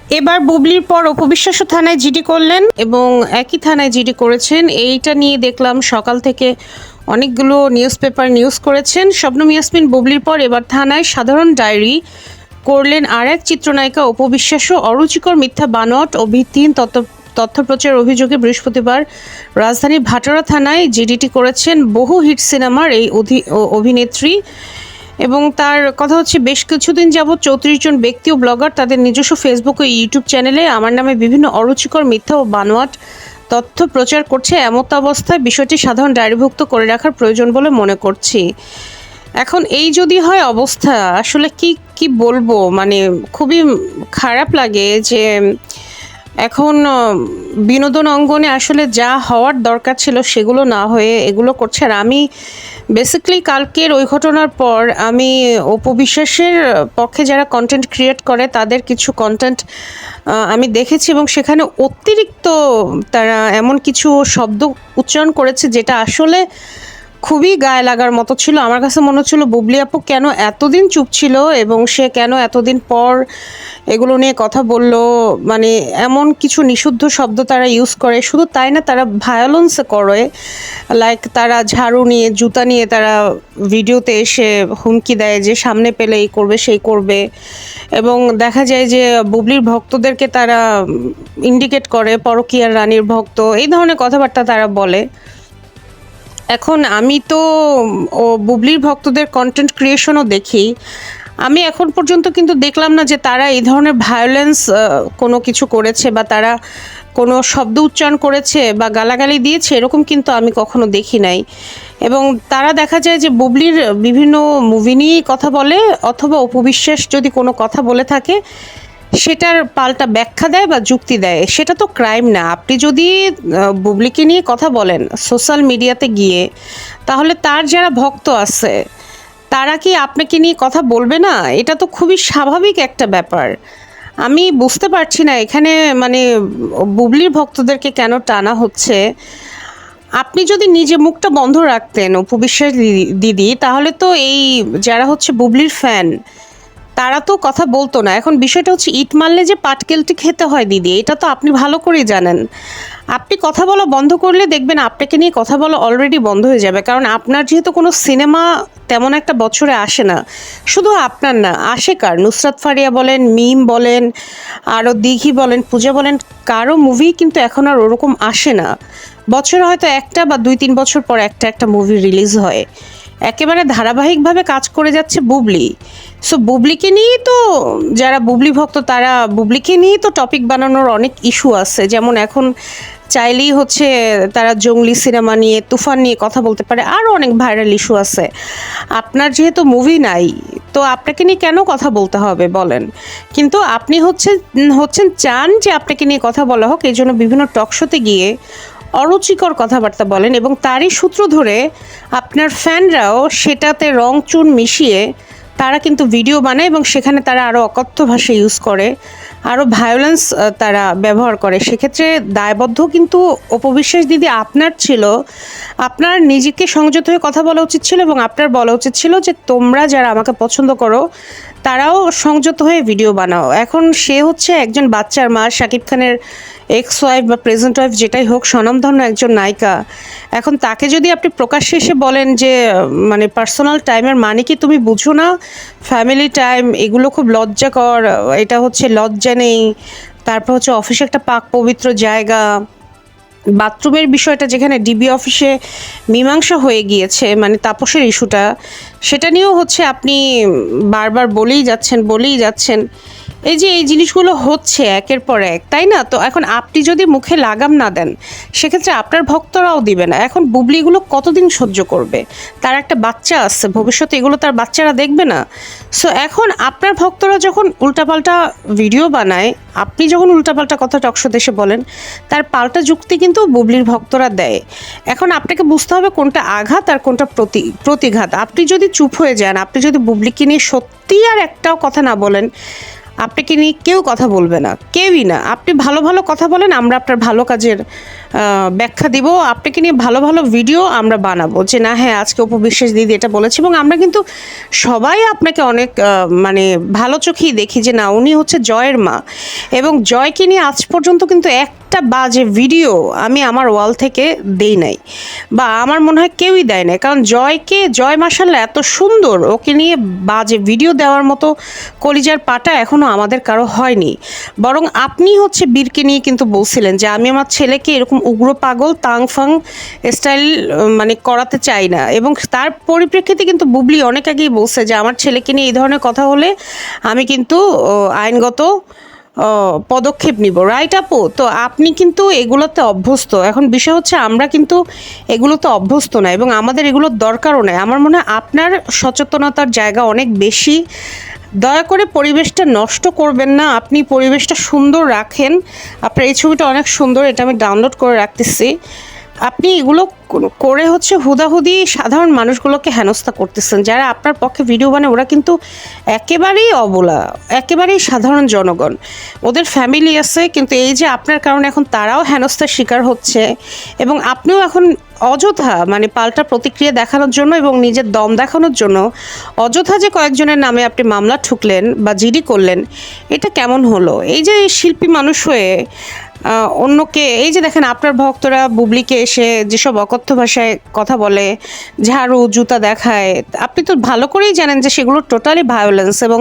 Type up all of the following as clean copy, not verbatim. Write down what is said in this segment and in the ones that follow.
এবার বুবলির পর অপু বিশ্বাসও থানায় জিডি করলেন এবং একই থানায় জিডি করেছেন। এইটা নিয়ে দেখলাম সকাল থেকে অনেকগুলো নিউজ পেপার নিউজ করেছেন। শবনম ইয়াসমিন বুবলির পর এবার থানায় সাধারণ ডায়েরি করলেন আর এক চিত্রনায়িকা অপু বিশ্বাসও। অরুচিকর মিথ্যা বানোয়াট ও ভিত্তিহীন তথ্য প্রচার অভিযোগে বৃহস্পতিবার রাজধানীর ভাটারা থানায় জিডিটি করেছেন বহু হিট সিনেমার এই অভিনেত্রী। এবং তার কথা হচ্ছে, বেশ কিছুদিন যাবৎ 34 জন ব্যক্তি ও ব্লগার তাদের নিজস্ব ফেসবুক ও ইউটিউব চ্যানেলে আমার নামে বিভিন্ন অরুচিকর মিথ্যা ও বানোয়াট তথ্য প্রচার করছে। এমত অবস্থায় বিষয়টি সাধারণ ডায়েরিভুক্ত করে রাখার প্রয়োজন বলে মনে করছি। এখন এই যদি হয় অবস্থা, আসলে কি কি বলবো, মানে খুবই খারাপ লাগে যে এখন বিনোদন অঙ্গনে আসলে যা হওয়ার দরকার ছিল সেগুলো না হয়ে এগুলো করছে। আর আমি বেসিক্যালি কালকের ওই ঘটনার পর আমি অপু বিশ্বাসের পক্ষে যারা কন্টেন্ট ক্রিয়েট করে তাদের কিছু কন্টেন্ট আমি দেখেছি এবং সেখানে অতিরিক্ত তারা এমন কিছু শব্দ উচ্চারণ করেছে যেটা আসলে খুবই গায়ে লাগার মতো ছিল। আমার কাছে মনে হচ্ছিল বুবলি আপু কেন এতদিন চুপ ছিল এবং সে কেন এতদিন পর এগুলো নিয়ে কথা বলল। মানে এমন কিছু নিষিদ্ধ শব্দ তারা ইউজ করে, শুধু তাই না তারা ভায়োলেন্স করে, লাইক তারা ঝাড়ু নিয়ে জুতা নিয়ে তারা ভিডিওতে এসে হুমকি দেয় যে সামনে পেলে এই করবে সেই করবে। এবং দেখা যায় যে বুবলির ভক্তদেরকে তারা ইন্ডিকেট করে পরকীয়ার রানীর ভক্ত, এই ধরনের কথাবার্তা তারা বলে। এখন আমি তো বুবলির ভক্তদের কন্টেন্ট ক্রিয়েশনও দেখি, আমি এখন পর্যন্ত কিন্তু দেখলাম না যে তারা এই ধরনের ভায়োলেন্স কোনো কিছু করেছে বা তারা কোনো শব্দ উচ্চারণ করেছে বা গালাগালি দিয়েছে, এরকম কিন্তু আমি কখনো দেখি নাই। এবং তারা দেখা যায় যে বুবলির বিভিন্ন মুভি নিয়েই কথা বলে, অথবা অপু বিশ্বাস যদি কোনো কথা বলে থাকে সেটার পাল্টা ব্যাখ্যা দেয় বা যুক্তি দেয়। সেটা তো ক্রাইম না। আপনি যদি বুবলিকে নিয়ে কথা বলেন সোশ্যাল মিডিয়াতে গিয়ে, তাহলে তার যারা ভক্ত আছে তারা কি আপনাকে নিয়ে কথা বলবে না? এটা তো খুবই স্বাভাবিক একটা ব্যাপার। আমি বুঝতে পারছি না এখানে মানে বুবলির ভক্তদেরকে কেন টানা হচ্ছে। আপনি যদি নিজে মুখটা বন্ধ রাখতেন অপু বিশ্বাস দিদি, তাহলে তো এই যারা হচ্ছে বুবলির ফ্যান তারা তো কথা বলতো না। এখন বিষয়টা হচ্ছে ইট মারলে যে পাটকেলটি খেতে হয় দিদি, এটা তো আপনি ভালো করেই জানেন। আপনি কথা বলা বন্ধ করলে দেখবেন আপনাকে নিয়ে কথা বলা অলরেডি বন্ধ হয়ে যাবে। কারণ আপনার যেহেতু কোনো সিনেমা তেমন একটা বছরে আসে না, শুধু আপনার না, আসে কার, নুসরাত ফারিয়া বলেন, মিম বলেন, আরও দিঘি বলেন, পূজা বলেন, কারো মুভি কিন্তু এখন আর ওরকম আসে না। বছরে হয়তো একটা বা 2-3 বছর পর একটা মুভি রিলিজ হয়। একেবারে ধারাবাহিকভাবে কাজ করে যাচ্ছে বুবলি। সো বুবলিকে নিয়েই তো, যারা বুবলি ভক্ত তারা বুবলিকে নিয়েই তো টপিক বানানোর অনেক ইস্যু আছে। যেমন এখন চাইলেই হচ্ছে তারা জঙ্গলি সিনেমা নিয়ে, তুফান নিয়ে কথা বলতে পারে, আরও অনেক ভাইরাল ইস্যু আছে। আপনার যেহেতু মুভি নাই, তো আপনাকে নিয়ে কেন কথা বলতে হবে বলেন? কিন্তু আপনি হচ্ছেন চান যে আপনাকে নিয়ে কথা বলা হোক, এই জন্য বিভিন্ন টকশোতে গিয়ে অরুচিকর কথাবার্তা বলেন এবং তারই সূত্র ধরে আপনার ফ্যানরাও সেটাতে রং চুন মিশিয়ে তারা কিন্তু ভিডিও বানায় এবং সেখানে তারা আরও অকথ্য ভাষা ইউজ করে, আরও ভায়োলেন্স তারা ব্যবহার করে। সেক্ষেত্রে দায়বদ্ধ কিন্তু অপু বিশ্বাস দিদি আপনার ছিল। আপনার নিজেকে সংযত হয়ে কথা বলা উচিত ছিল এবং আপনার বলা উচিত ছিল যে তোমরা যারা আমাকে পছন্দ করো তারাও সংযত হয়ে ভিডিও বানাও। এখন সে হচ্ছে একজন বাচ্চার মা, শাকিব খানের এক্স ওয়াইফ বা প্রেজেন্ট ওয়াইফ যেটাই হোক, স্বনামধন্য একজন নায়িকা। এখন তাকে যদি আপনি প্রকাশ্যে এসে বলেন যে মানে পার্সোনাল টাইমের মানে কি তুমি বুঝো না, ফ্যামিলি টাইম এগুলো খুব লজ্জাকর, এটা হচ্ছে লজ্জা নেই, তারপর হচ্ছে অফিসে একটা পাক পবিত্র জায়গা, বাথরুমের বিষয়টা যেখানে ডিবি অফিসে মীমাংসা হয়ে গিয়েছে, মানে তাপসের ইস্যুটা, সেটা নিয়েও হচ্ছে আপনি বারবার বলেই যাচ্ছেন। এই যে এই জিনিসগুলো হচ্ছে একের পর এক, তাই না? তো এখন আপনি যদি মুখে লাগাম না দেন, সেক্ষেত্রে আপনার ভক্তরাও দিবে না। এখন বুবলিগুলো কতদিন সহ্য করবে? তার একটা বাচ্চা আছে, ভবিষ্যতে এগুলো তার বাচ্চারা দেখবে না? সো এখন আপনার ভক্তরা যখন উল্টাপাল্টা ভিডিও বানায়, আপনি যখন উল্টাপাল্টা কথা টকশো দেশে বলেন, তার পাল্টা যুক্তি কিন্তু বুবলির ভক্তরা দেয়। এখন আপনাকে বুঝতে হবে কোনটা আঘাত আর কোনটা প্রতিঘাত। আপনি যদি চুপ হয়ে যান, আপনি যদি বুবলিকে নিয়ে সত্যি আর একটাও কথা না বলেন, আপনাকে নিয়ে কেউ কথা বলবে না, কেউই না। আপনি ভালো ভালো কথা বলেন, আমরা আপনার ভালো কাজের ব্যাখ্যা দিব। আপনাকে নিয়ে ভালো ভালো ভিডিও আমরা বানাবো যে না হ্যাঁ আজকে অপু বিশ্বাস দিদি এটা বলেছে। এবং আমরা কিন্তু সবাই আপনাকে অনেক মানে ভালো চোখেই দেখি যে না উনি হচ্ছে জয়ের মা। এবং জয়কে নিয়ে আজ পর্যন্ত কিন্তু একটা বাজে ভিডিও আমি আমার ওয়াল থেকে দেই নাই, বা আমার মনে হয় কেউই দেয় নাই। কারণ জয় মাসাল্লাহ এত সুন্দর, ওকে নিয়ে বাজে ভিডিও দেওয়ার মতো কলিজার পাটা এখনও আমাদের কারো হয়নি। বরং আপনি হচ্ছে বীরকে নিয়ে কিন্তু বলছিলেন যে আমি আমার ছেলেকে এরকম উগ্র পাগল তাংফাং স্টাইল মানে করাতে চাই না। এবং তার পরিপ্রেক্ষিতে কিন্তু বুবলি অনেক আগেই বলছে যে আমার ছেলেকে নিয়ে এই ধরনের কথা হলে আমি কিন্তু আইনগত পদক্ষেপ নিব। রাইট আপু? তো আপনি কিন্তু এগুলোতে অভ্যস্ত। এখন বিষয় হচ্ছে আমরা কিন্তু এগুলোতে অভ্যস্ত না এবং আমাদের এগুলোর দরকারও নেই। আমার মনে হয় আপনার সচেতনতার জায়গা অনেক বেশি। দয়া করে পরিবেশটা নষ্ট করবেন না, আপনি পরিবেশটা সুন্দর রাখেন। আপনার এই ছবিটা অনেক সুন্দর, এটা আমি ডাউনলোড করে রাখতেছি। আপনি এগুলো করে হচ্ছে হুদাহুদি সাধারণ মানুষগুলোকে হেনস্থা করতেছেন। যারা আপনার পক্ষে ভিডিও বানায় ওরা কিন্তু একেবারেই অবলা, একেবারেই সাধারণ জনগণ। ওদের ফ্যামিলি আছে, কিন্তু এই যে আপনার কারণে এখন তারাও হেনস্থার শিকার হচ্ছে। এবং আপনিও এখন অযথা মানে পাল্টা প্রতিক্রিয়া দেখানোর জন্য এবং নিজের দম দেখানোর জন্য অযথা যে কয়েকজনের নামে আপনি মামলা ঠুকলেন বা জিডি করলেন, এটা কেমন হলো? এই যে শিল্পী মানুষ হয়ে অন্যকে, এই যে দেখেন আপনার ভক্তরা বুবলিকে এসে যেসব অকথ্য ভাষায় কথা বলে, ঝাড়ু জুতা দেখায়, আপনি তো ভালো করেই জানেন যে সেগুলো টোটালি ভায়োলেন্স। এবং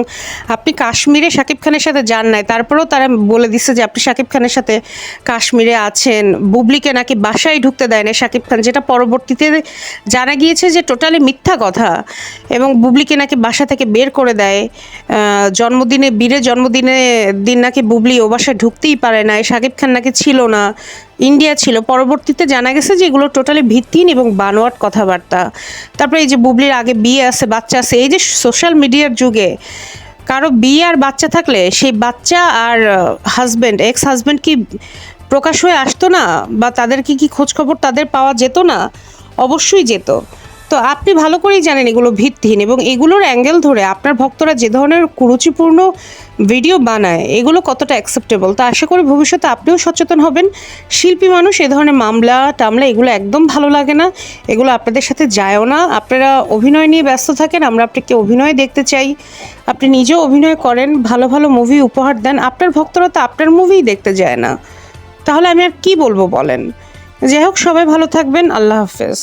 আপনি কাশ্মীরে শাকিব খানের সাথে যান নাই, তারপরেও তারা বলে দিচ্ছে যে আপনি শাকিব খানের সাথে কাশ্মীরে আছেন। বুবলিকে নাকি বাসায় ঢুকতে দেয় না শাকিব খান, যেটা পরবর্তীতে জানা গিয়েছে যে টোটালি মিথ্যা কথা। এবং বুবলিকে নাকি বাসা থেকে বের করে দেয়। বীরের জন্মদিনে দিন নাকি বুবলি ও বাসায় ঢুকতেই পারে না, শাকিব খান নাকি ছিল না, ইন্ডিয়া ছিল। পরবর্তীতে জানা গেছে যে এগুলো টোটালি ভিত্তিহীন এবং বানোয়াট কথাবার্তা। তারপরে এই যে বুবলির আগে বিয়ে আছে, বাচ্চা আছে। এই যে সোশ্যাল মিডিয়ার যুগে কারো বিয়ে আর বাচ্চা থাকলে সেই বাচ্চা আর হাজব্যান্ড, এক্স হাজব্যান্ড কি প্রকাশ হয়ে আসতো না? বা তাদের কি খোঁজখবর তাদের পাওয়া যেত না? অবশ্যই যেত। তো আপনি ভালো করেই জানেন এগুলো ভিত্তিহীন। এবং এগুলোর অ্যাঙ্গেল ধরে আপনার ভক্তরা যে ধরনের কুরুচিপূর্ণ ভিডিও বানায় এগুলো কতটা অ্যাকসেপ্টেবল। তো আশা করি ভবিষ্যতে আপনিও সচেতন হবেন। শিল্পী মানুষ এ ধরনের মামলা টামলা এগুলো একদম ভালো লাগে না, এগুলো আপনাদের সাথে যায়ও না। আপনারা অভিনয় নিয়ে ব্যস্ত থাকেন, আমরা আপনাকে অভিনয় দেখতে চাই। আপনি নিজেও অভিনয় করেন, ভালো ভালো মুভি উপহার দেন। আপনার ভক্তরা তো আপনার মুভিই দেখতে যায় না, তাহলে আমি আর কি বলবো বলেন? যাই হোক, সবাই ভালো থাকবেন। আল্লাহ হাফেজ।